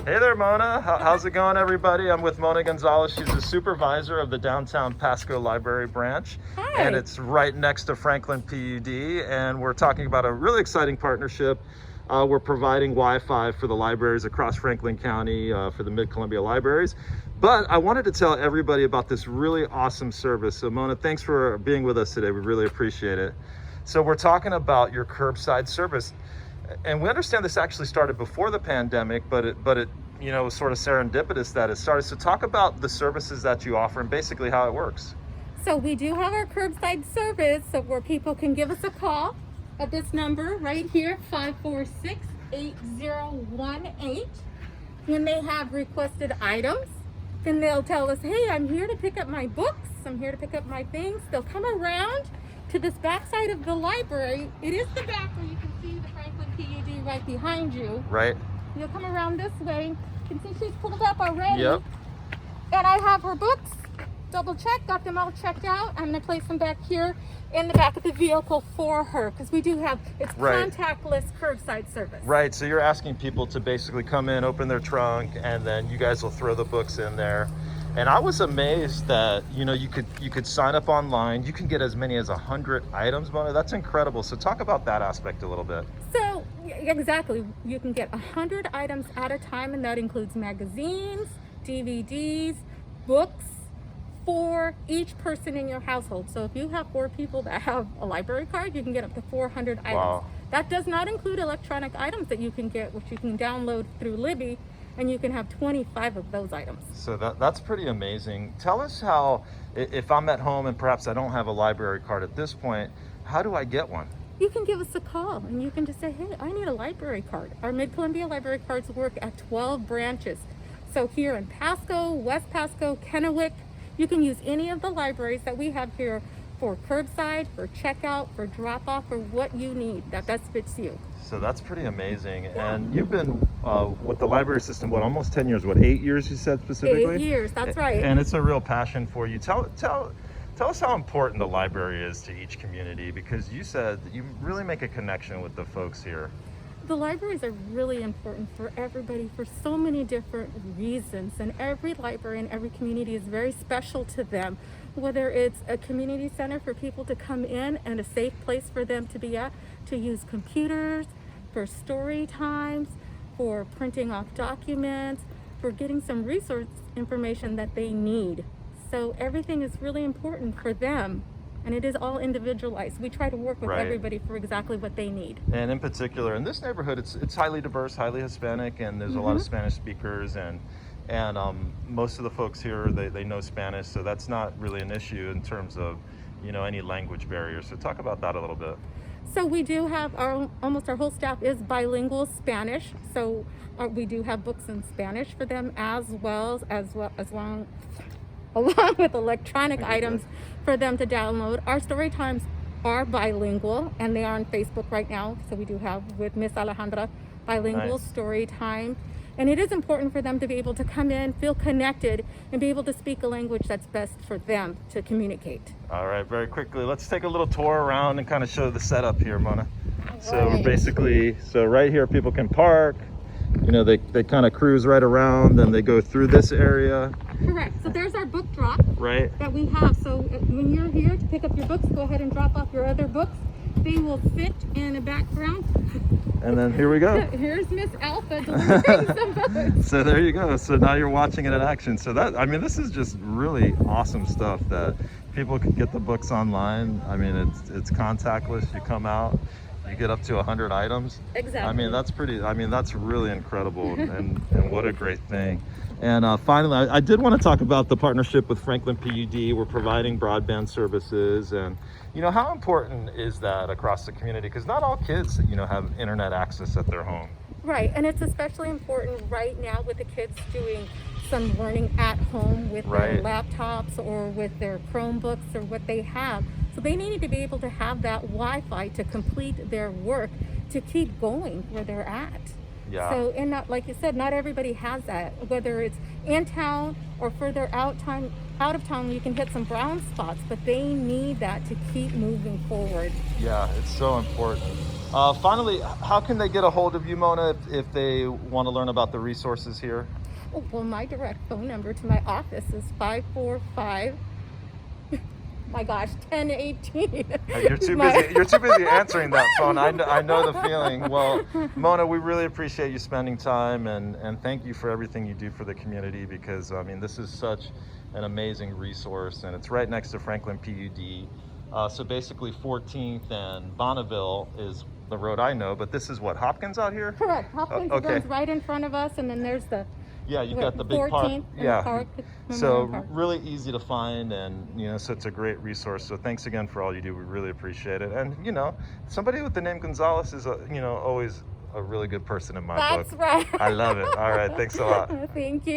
Hey there, Mona. How's it going, everybody? I'm with Mona Gonzalez. She's the supervisor of the downtown Pasco Library branch. Hi. And it's right next to Franklin PUD. And we're talking about a really exciting partnership. We're providing Wi-Fi for the libraries across Franklin County for the Mid-Columbia libraries. But I wanted to tell everybody about this really awesome service. So Mona, thanks for being with us today. We really appreciate it. So we're talking about your curbside service. And we understand this actually started before the pandemic, but it was sort of serendipitous that it started. So talk about the services that you offer and basically how it works. So we do have our curbside service where people can give us a call at this number right here, 546-8018. When they have requested items, then they'll tell us, hey, I'm here to pick up my books. I'm here to pick up my things. They'll come around to this back side of the library. It is the back where you can see the Franklin PUD right behind you. Right. You'll come around this way. You can see she's pulled up already. Yep. And I have her books double checked, got them all checked out. I'm going to place them back here in the back of the vehicle for her because we do have, it's contactless curbside service. Right, so you're asking people to basically come in, open their trunk, and then you guys will throw the books in there. And I was amazed that, you could sign up online. You can get as many as 100 items, Mona. That's incredible. So talk about that aspect a little bit. So, exactly. You can get 100 items at a time, and that includes magazines, DVDs, books for each person in your household. So if you have 4 people that have a library card, you can get up to 400 items. Wow. That does not include electronic items that you can get, which you can download through Libby, and you can have 25 of those items. So that's pretty amazing. Tell us how, if I'm at home and perhaps I don't have a library card at this point, how do I get one? You can give us a call and you can just say, hey, I need a library card. Our Mid-Columbia library cards work at 12 branches. So here in Pasco, West Pasco, Kennewick, you can use any of the libraries that we have here for curbside, for checkout, for drop-off, for what you need that best fits you. So that's pretty amazing. And you've been with the library system, almost 10 years, 8 years you said specifically? 8 years, that's right. And it's a real passion for you. Tell us how important the library is to each community, because you said that you really make a connection with the folks here. The libraries are really important for everybody for so many different reasons, and every library in every community is very special to them, whether it's a community center for people to come in and a safe place for them to be at, to use computers, for story times, for printing off documents, for getting some resource information that they need. So everything is really important for them. And it is all individualized. We try to work with everybody for exactly what they need. And in particular, in this neighborhood, it's highly diverse, highly Hispanic, and there's a lot of Spanish speakers, and most of the folks here, they know Spanish, so that's not really an issue in terms of, any language barriers. So talk about that a little bit. So we do have almost our whole staff is bilingual Spanish. So we do have books in Spanish for them along with electronic items for them to download. Our story times are bilingual, and they are on Facebook right now. So we do have with Miss Alejandra bilingual story time. And it is important for them to be able to come in, feel connected, and be able to speak a language that's best for them to communicate. All right, very quickly, let's take a little tour around and kind of show the setup here, Mona. So basically, right here people can park. They kind of cruise right around, and they go through this area. Correct. So there's our book drop that we have. So when you're here to pick up your books, go ahead and drop off your other books. They will fit in a background. And then here we go. Here's Miss Alpha delivering some books. So there you go. So now you're watching it in action. So this is just really awesome stuff that people can get the books online. It's contactless. You come out, you get up to 100 items. Exactly. That's really incredible, and what a great thing. And finally, I did want to talk about the partnership with Franklin PUD. We're providing broadband services, and how important is that across the community? Because not all kids, have internet access at their home. Right, and it's especially important right now with the kids doing some learning at home with their laptops or with their Chromebooks or what they have. So they need to be able to have that Wi-Fi to complete their work, to keep going where they're at. Yeah. So, and not, like you said, not everybody has that. Whether it's in town or further out of town, you can hit some brown spots, but they need that to keep moving forward. Yeah, it's so important. Finally, how can they get a hold of you, Mona, if they want to learn about the resources here? Oh, well, my direct phone number to my office is 545. My gosh, 1018. You're too busy. You're too busy answering that phone. I know the feeling. Well, Mona, we really appreciate you spending time, and thank you for everything you do for the community, because I mean, this is such an amazing resource, and it's right next to Franklin PUD. So basically 14th and Bonneville is the road I know, but this is what, Hopkins out here? Correct. Hopkins Okay. runs right in front of us, and then there's the Yeah, you got the big park. 14th and Yeah. the park. So Park. really easy to find, and so it's a great resource. So thanks again for all you do. We really appreciate it. And somebody with the name Gonzalez is always a really good person in my book. That's right. I love it. All right, thanks a lot. Thank you.